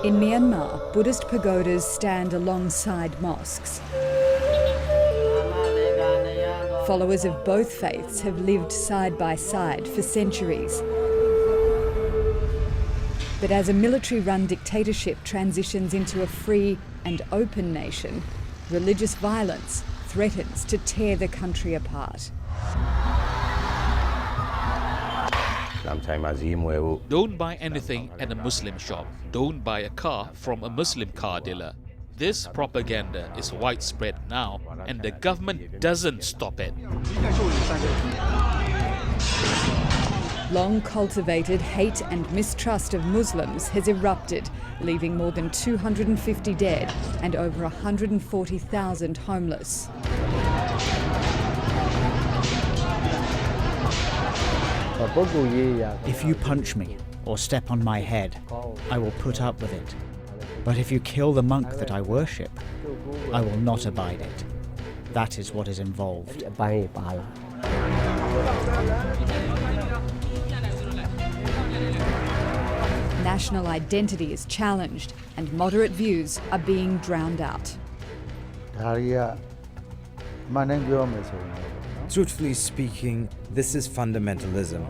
In Myanmar, Buddhist pagodas stand alongside mosques. Followers of both faiths have lived side by side for centuries. But as a military-run dictatorship transitions into a free and open nation, religious violence threatens to tear the country apart. Don't buy anything at a Muslim shop. Don't buy a car from a Muslim car dealer. This propaganda is widespread now, and the government doesn't stop it. Long cultivated hate and mistrust of Muslims has erupted, leaving more than 250 dead and over 140,000 homeless. If you punch me or step on my head, I will put up with it. But if you kill the monk that I worship, I will not abide it. That is what is involved. National identity is challenged and moderate views are being drowned out. Truthfully speaking, this is fundamentalism.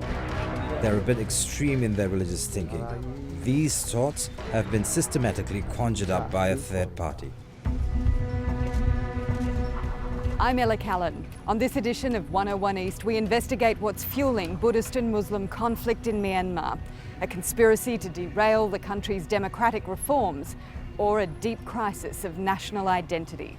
They're a bit extreme in their religious thinking. These thoughts have been systematically conjured up by a third party. I'm Ella Callan. On this edition of 101 East, we investigate what's fueling Buddhist and Muslim conflict in Myanmar, a conspiracy to derail the country's democratic reforms, or a deep crisis of national identity.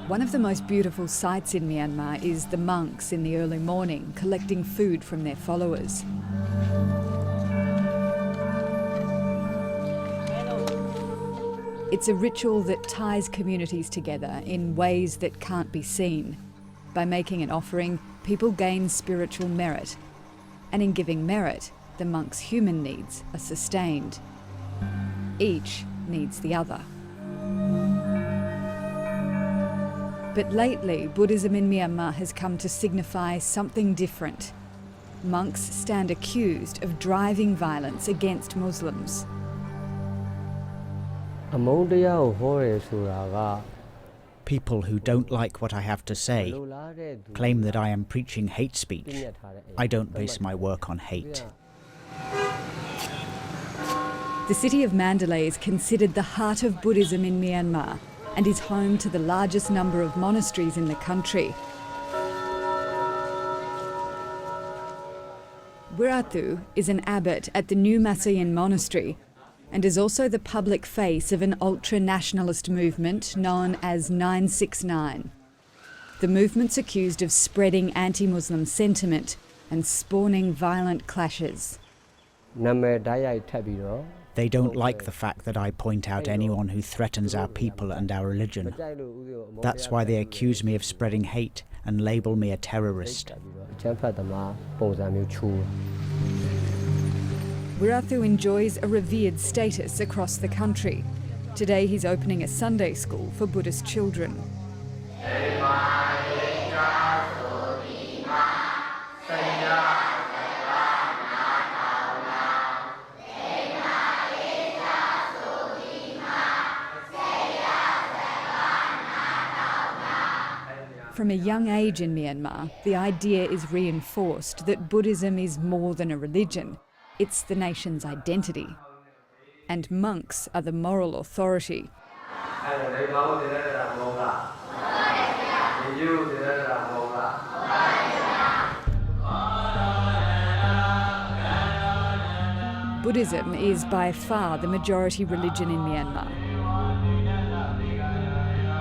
One of the most beautiful sights in Myanmar is the monks in the early morning collecting food from their followers. It's a ritual that ties communities together in ways that can't be seen. By making an offering, people gain spiritual merit. And in giving merit, the monks' human needs are sustained. Each needs the other. But lately, Buddhism in Myanmar has come to signify something different. Monks stand accused of driving violence against Muslims. People who don't like what I have to say claim that I am preaching hate speech. I don't base my work on hate. The city of Mandalay is considered the heart of Buddhism in Myanmar and is home to the largest number of monasteries in the country. Wirathu is an abbot at the New Masayan Monastery and is also the public face of an ultra-nationalist movement known as 969. The movement's accused of spreading anti-Muslim sentiment and spawning violent clashes. They don't like the fact that I point out anyone who threatens our people and our religion. That's why they accuse me of spreading hate and label me a terrorist. Wirathu enjoys a revered status across the country. Today he's opening a Sunday school for Buddhist children. From a young age in Myanmar, the idea is reinforced that Buddhism is more than a religion. It's the nation's identity. And monks are the moral authority. Buddhism is by far the majority religion in Myanmar.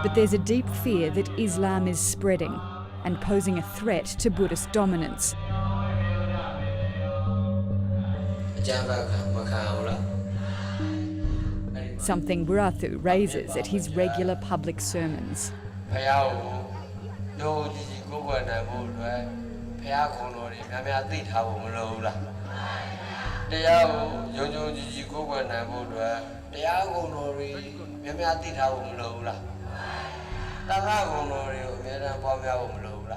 But there's a deep fear that Islam is spreading and posing a threat to Buddhist dominance. something Wirathu raises at his regular public sermons.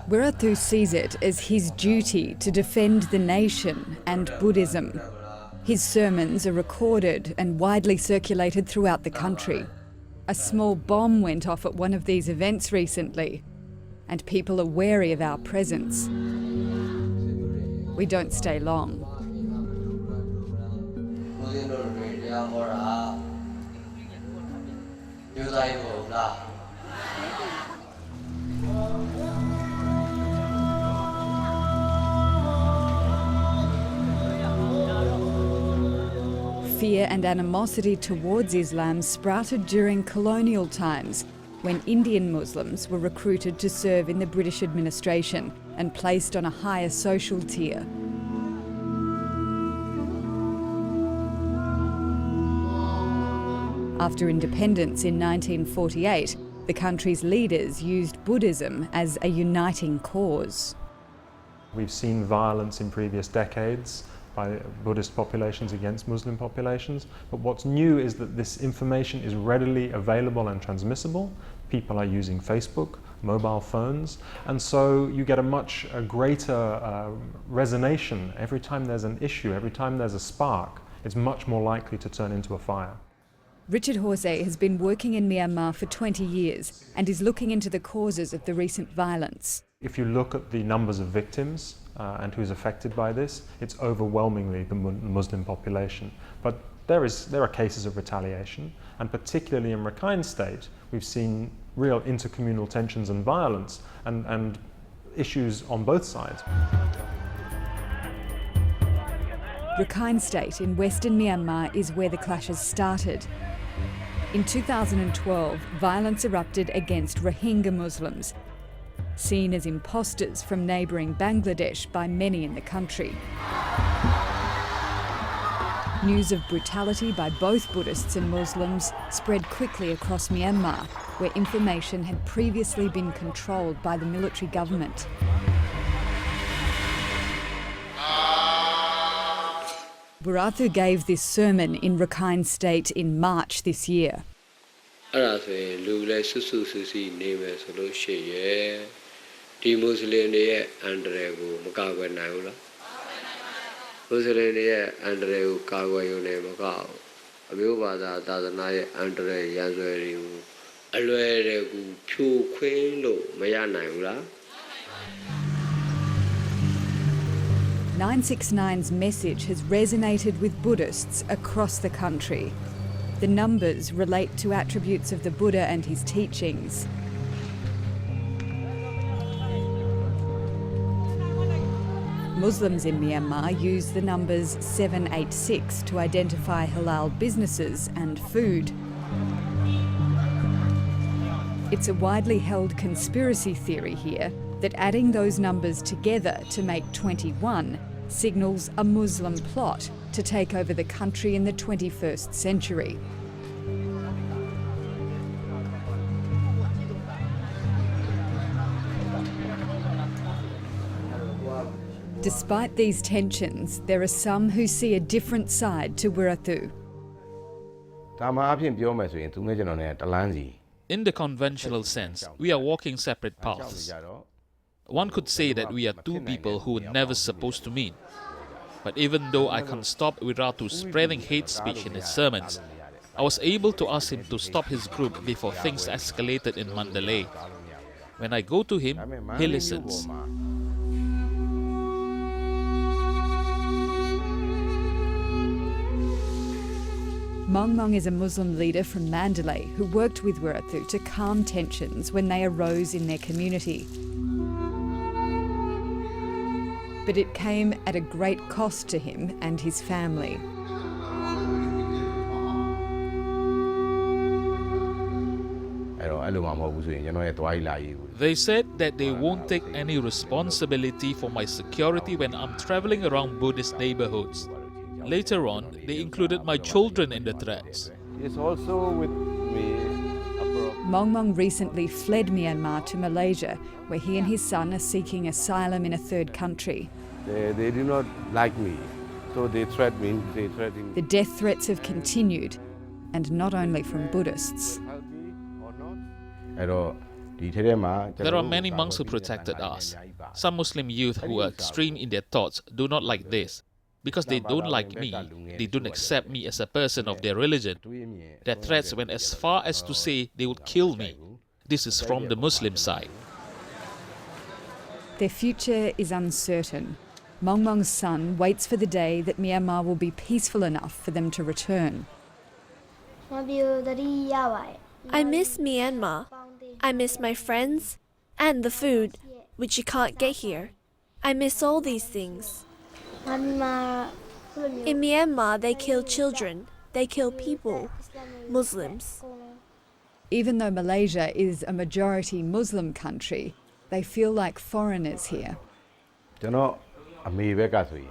Wirathu sees it as his duty to defend the nation and Buddhism. His sermons are recorded and widely circulated throughout the country. A small bomb went off at one of these events recently, and people are wary of our presence. We don't stay long. Fear and animosity towards Islam sprouted during colonial times, when Indian Muslims were recruited to serve in the British administration and placed on a higher social tier. After independence in 1948, the country's leaders used Buddhism as a uniting cause. We've seen violence in previous decades by Buddhist populations against Muslim populations, but what's new is that this information is readily available and transmissible. People are using Facebook, mobile phones, and so you get a much greater resonation. Every time there's an issue, every time there's a spark, it's much more likely to turn into a fire. Richard Horsey has been working in Myanmar for 20 years and is looking into the causes of the recent violence. If you look at the numbers of victims and who's affected by this, it's overwhelmingly the Muslim population. But there are cases of retaliation, and particularly in Rakhine State, we've seen real intercommunal tensions and violence and issues on both sides. Rakhine State in western Myanmar is where the clashes started. In 2012, violence erupted against Rohingya Muslims, seen as imposters from neighbouring Bangladesh by many in the country. News of brutality by both Buddhists and Muslims spread quickly across Myanmar, where information had previously been controlled by the military government. Wirathu gave this sermon in Rakhine State in March this year. "969's message has resonated with Buddhists across the country. The numbers relate to attributes of the Buddha and his teachings. Muslims in Myanmar use the numbers 786 to identify halal businesses and food. It's a widely held conspiracy theory here that adding those numbers together to make 21 signals a Muslim plot to take over the country in the 21st century. Despite these tensions, there are some who see a different side to Wirathu. In the conventional sense, we are walking separate paths. One could say that we are two people who were never supposed to meet. But even though I can't stop Wirathu spreading hate speech in his sermons, I was able to ask him to stop his group before things escalated in Mandalay. When I go to him, he listens. Mong Mong is a Muslim leader from Mandalay who worked with Wirathu to calm tensions when they arose in their community. But it came at a great cost to him and his family. They said that they won't take any responsibility for my security when I'm traveling around Buddhist neighborhoods. Later on, they included my children in the threats. It's also with me. Mong Mong recently fled Myanmar to Malaysia, where he and his son are seeking asylum in a third country. They do not like me, so they threaten me. The death threats have continued, and not only from Buddhists. There are many monks who protected us. Some Muslim youth who are extreme in their thoughts do not like this. Because they don't like me, they don't accept me as a person of their religion. Their threats went as far as to say they would kill me. This is from the Muslim side. Their future is uncertain. Mong Mong's son waits for the day that Myanmar will be peaceful enough for them to return. I miss Myanmar. I miss my friends and the food, which you can't get here. I miss all these things. In Myanmar, they kill children, they kill people, Muslims. Even though Malaysia is a majority Muslim country, they feel like foreigners here.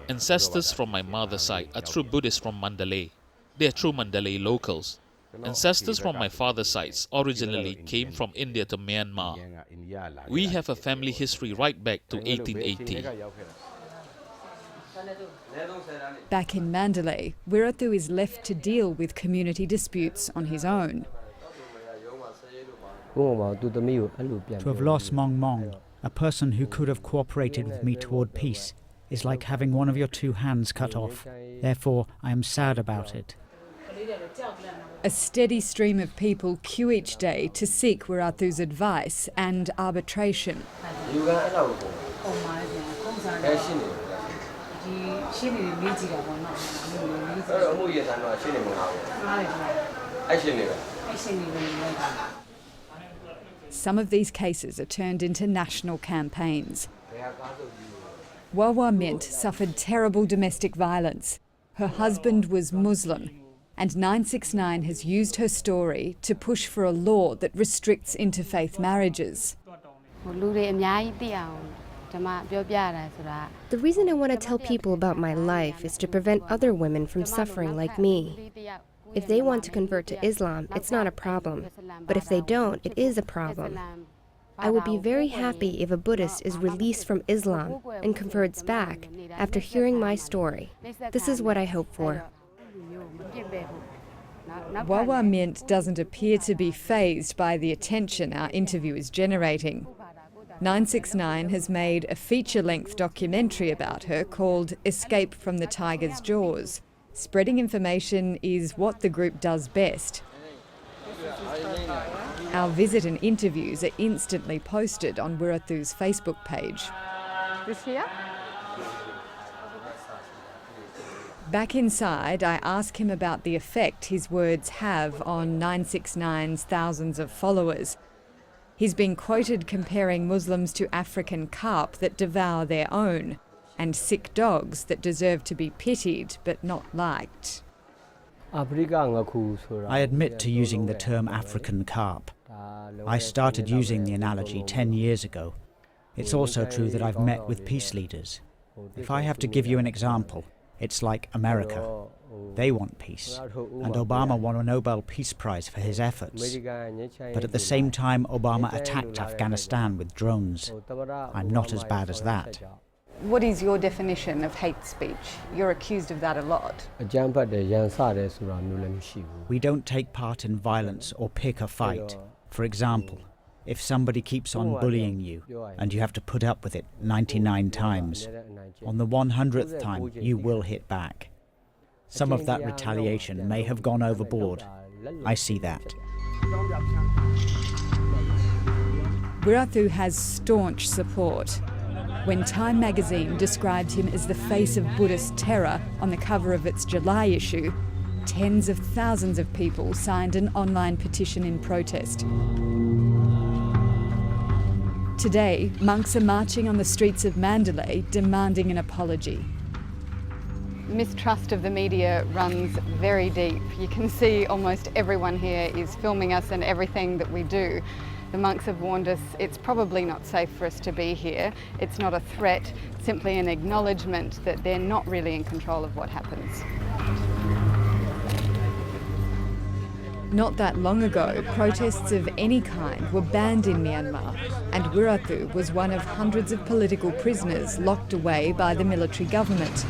Ancestors from my mother's side are true Buddhists from Mandalay. They are true Mandalay locals. Ancestors from my father's side originally came from India to Myanmar. We have a family history right back to 1880. Back in Mandalay, Wirathu is left to deal with community disputes on his own. To have lost Mong Mong, a person who could have cooperated with me toward peace, is like having one of your two hands cut off. Therefore, I am sad about it. A steady stream of people queue each day to seek Wirathu's advice and arbitration. Some of these cases are turned into national campaigns. Wawa Mint suffered terrible domestic violence. Her husband was Muslim, and 969 has used her story to push for a law that restricts interfaith marriages. The reason I want to tell people about my life is to prevent other women from suffering like me. If they want to convert to Islam, it's not a problem. But if they don't, it is a problem. I would be very happy if a Buddhist is released from Islam and converts back after hearing my story. This is what I hope for. Wawa Mint doesn't appear to be fazed by the attention our interview is generating. 969 has made a feature-length documentary about her called Escape from the Tiger's Jaws. Spreading information is what the group does best. Our visit and interviews are instantly posted on Wirathu's Facebook page. This here? Back inside, I ask him about the effect his words have on 969's thousands of followers. He's been quoted comparing Muslims to African carp that devour their own, and sick dogs that deserve to be pitied but not liked. I admit to using the term African carp. I started using the analogy 10 years ago. It's also true that I've met with peace leaders. If I have to give you an example, it's like America. They want peace, and Obama won a Nobel Peace Prize for his efforts. But at the same time, Obama attacked Afghanistan with drones. I'm not as bad as that. What is your definition of hate speech? You're accused of that a lot. We don't take part in violence or pick a fight. For example, if somebody keeps on bullying you and you have to put up with it 99 times, on the 100th time you will hit back. Some of that retaliation may have gone overboard. I see that. Wirathu has staunch support. When Time magazine described him as the face of Buddhist terror on the cover of its July issue, tens of thousands of people signed an online petition in protest. Today, monks are marching on the streets of Mandalay demanding an apology. Mistrust of the media runs very deep. You can see almost everyone here is filming us and everything that we do. The monks have warned us it's probably not safe for us to be here. It's not a threat, simply an acknowledgement that they're not really in control of what happens. Not that long ago, protests of any kind were banned in Myanmar, and Wirathu was one of hundreds of political prisoners locked away by the military government.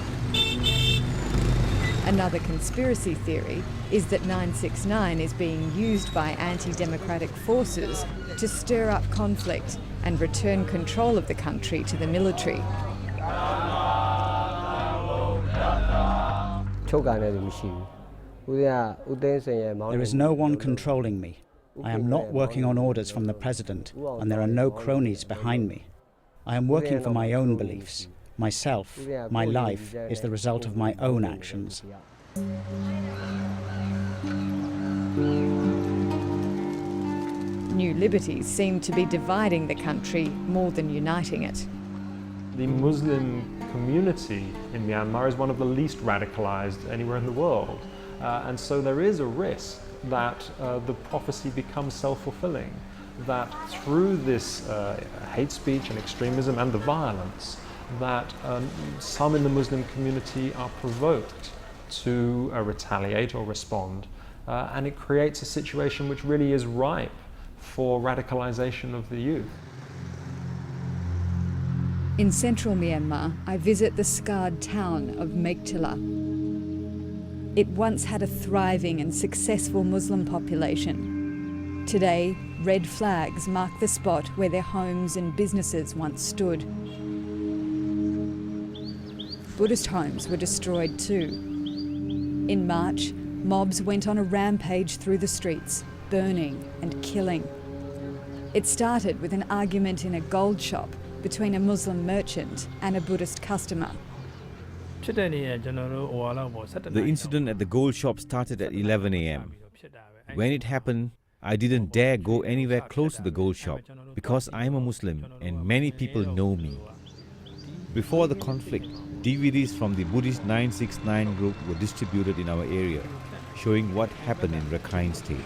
Another conspiracy theory is that 969 is being used by anti-democratic forces to stir up conflict and return control of the country to the military. There is no one controlling me. I am not working on orders from the president, and there are no cronies behind me. I am working for my own beliefs. Myself, my life, is the result of my own actions. New liberties seem to be dividing the country more than uniting it. The Muslim community in Myanmar is one of the least radicalized anywhere in the world. And so there is a risk that the prophecy becomes self-fulfilling, that through this hate speech and extremism and the violence, that some in the Muslim community are provoked to retaliate or respond. And it creates a situation which really is ripe for radicalization of the youth. In central Myanmar, I visit the scarred town of Meiktila. It once had a thriving and successful Muslim population. Today, red flags mark the spot where their homes and businesses once stood. Buddhist homes were destroyed too. In March, mobs went on a rampage through the streets, burning and killing. It started with an argument in a gold shop between a Muslim merchant and a Buddhist customer. The incident at the gold shop started at 11 a.m. When it happened, I didn't dare go anywhere close to the gold shop because I'm a Muslim and many people know me. Before the conflict, DVDs from the Buddhist 969 group were distributed in our area, showing what happened in Rakhine State.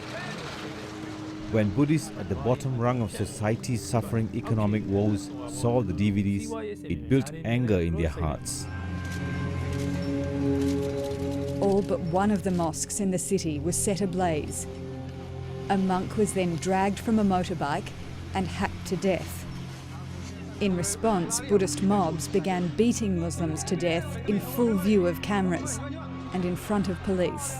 When Buddhists at the bottom rung of society suffering economic woes saw the DVDs, it built anger in their hearts. All but one of the mosques in the city was set ablaze. A monk was then dragged from a motorbike and hacked to death. In response, Buddhist mobs began beating Muslims to death in full view of cameras and in front of police.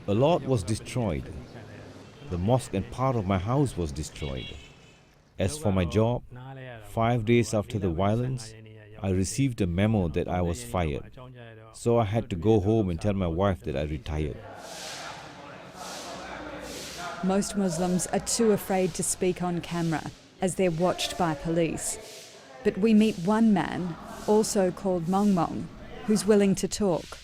A lot was destroyed. The mosque and part of my house was destroyed. As for my job, 5 days after the violence, I received a memo that I was fired. So I had to go home and tell my wife that I retired. Most Muslims are too afraid to speak on camera as they're watched by police. But we meet one man, also called Mong Mong, who's willing to talk.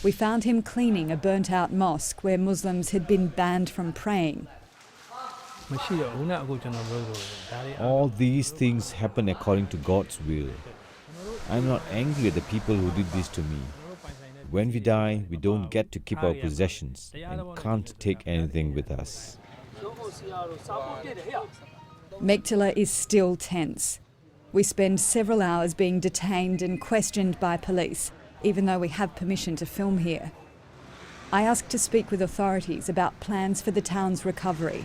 We found him cleaning a burnt-out mosque where Muslims had been banned from praying. All these things happen according to God's will. I'm not angry at the people who did this to me. When we die, we don't get to keep our possessions and can't take anything with us. Meiktila is still tense. We spend several hours being detained and questioned by police, even though we have permission to film here. I asked to speak with authorities about plans for the town's recovery,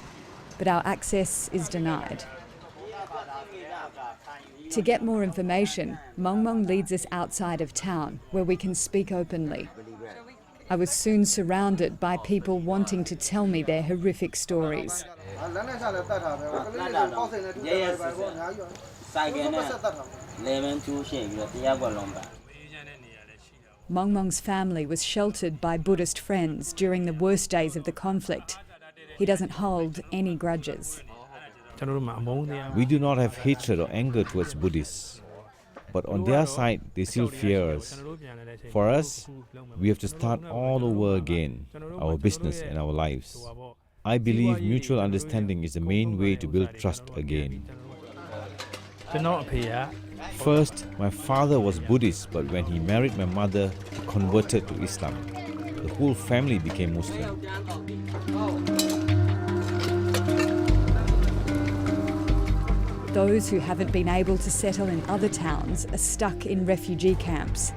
but our access is denied. To get more information, Mong Mong leads us outside of town, where we can speak openly. I was soon surrounded by people wanting to tell me their horrific stories. Mong Mong's family was sheltered by Buddhist friends during the worst days of the conflict. He doesn't hold any grudges. We do not have hatred or anger towards Buddhists, but on their side, they still fear us. For us, we have to start all over again, our business and our lives. I believe mutual understanding is the main way to build trust again. First, my father was Buddhist, but when he married my mother, he converted to Islam. The whole family became Muslim. Those who haven't been able to settle in other towns are stuck in refugee camps.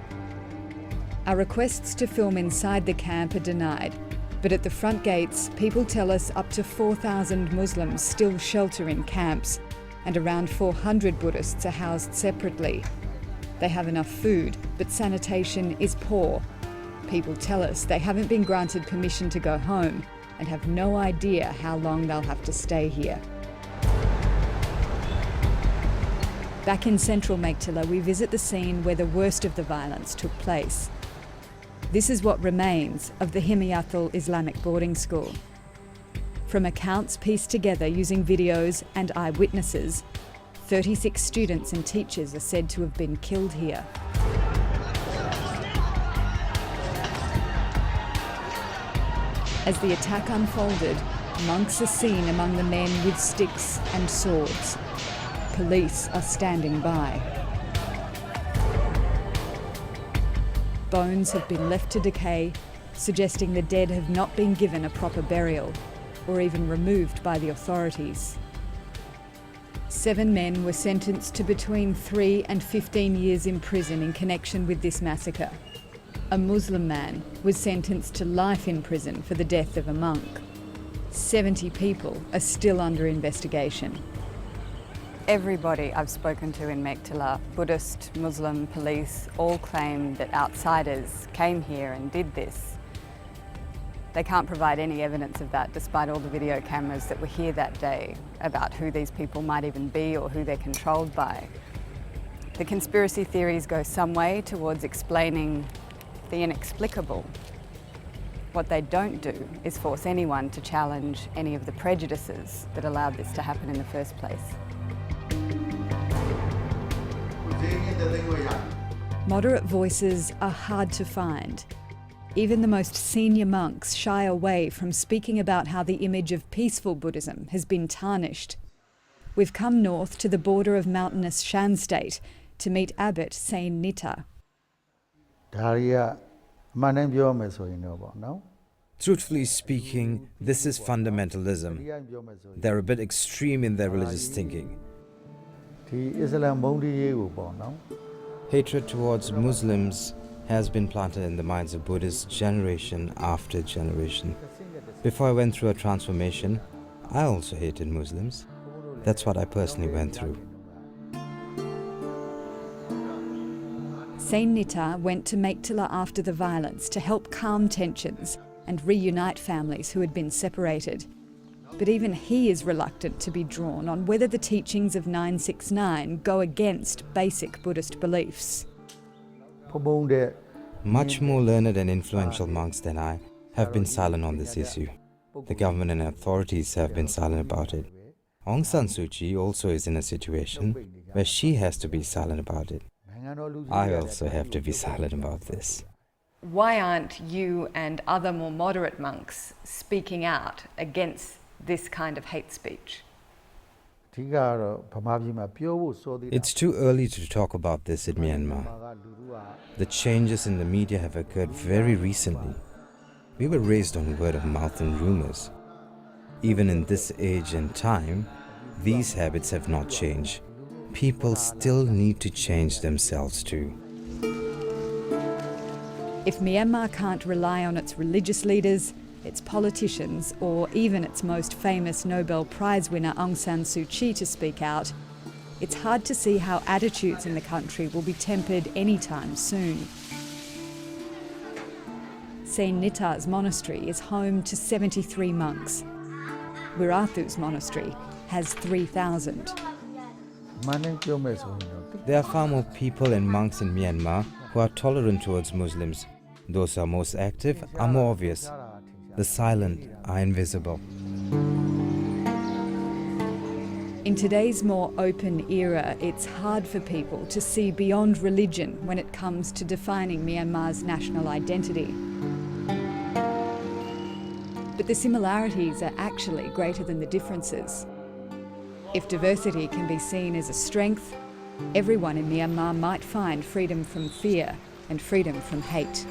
Our requests to film inside the camp are denied, but at the front gates, people tell us up to 4,000 Muslims still shelter in camps, and around 400 Buddhists are housed separately. They have enough food, but sanitation is poor. People tell us they haven't been granted permission to go home and have no idea how long they'll have to stay here. Back in central Meiktila, we visit the scene where the worst of the violence took place. This is what remains of the Wirathu Islamic boarding school. From accounts pieced together using videos and eyewitnesses, 36 students and teachers are said to have been killed here. As the attack unfolded, monks are seen among the men with sticks and swords. Police are standing by. Bones have been left to decay, suggesting the dead have not been given a proper burial, or even removed by the authorities. 7 men were sentenced to between 3 and 15 years in prison in connection with this massacre. A Muslim man was sentenced to life in prison for the death of a monk. 70 people are still under investigation. Everybody I've spoken to in Meiktila, Buddhist, Muslim, police, all claim that outsiders came here and did this. They can't provide any evidence of that, despite all the video cameras that were here that day about who these people might even be or who they're controlled by. The conspiracy theories go some way towards explaining the inexplicable. What they don't do is force anyone to challenge any of the prejudices that allowed this to happen in the first place. Moderate voices are hard to find. Even the most senior monks shy away from speaking about how the image of peaceful Buddhism has been tarnished. We've come north to the border of mountainous Shan State to meet Abbot Saint Nita. Truthfully speaking, this is fundamentalism. They're a bit extreme in their religious thinking. Hatred towards Muslims has been planted in the minds of Buddhists generation after generation. Before I went through a transformation, I also hated Muslims. That's what I personally went through. Saint Nita went to Meiktila after the violence to help calm tensions and reunite families who had been separated. But even he is reluctant to be drawn on whether the teachings of 969 go against basic Buddhist beliefs. Much more learned and influential monks than I have been silent on this issue. The government and authorities have been silent about it. Aung San Suu Kyi also is in a situation where she has to be silent about it. I also have to be silent about this. Why aren't you and other more moderate monks speaking out against this kind of hate speech? It's too early to talk about this in Myanmar. The changes in the media have occurred very recently. We were raised on word of mouth and rumors. Even in this age and time, these habits have not changed. People still need to change themselves too. If Myanmar can't rely on its religious leaders, its politicians, or even its most famous Nobel Prize winner Aung San Suu Kyi to speak out, it's hard to see how attitudes in the country will be tempered anytime soon. Saint Nita's monastery is home to 73 monks. Wirathu's monastery has 3,000. There are far more people and monks in Myanmar who are tolerant towards Muslims. Those who are most active are more obvious. The silent are invisible. In today's more open era, it's hard for people to see beyond religion when it comes to defining Myanmar's national identity. But the similarities are actually greater than the differences. If diversity can be seen as a strength, everyone in Myanmar might find freedom from fear and freedom from hate.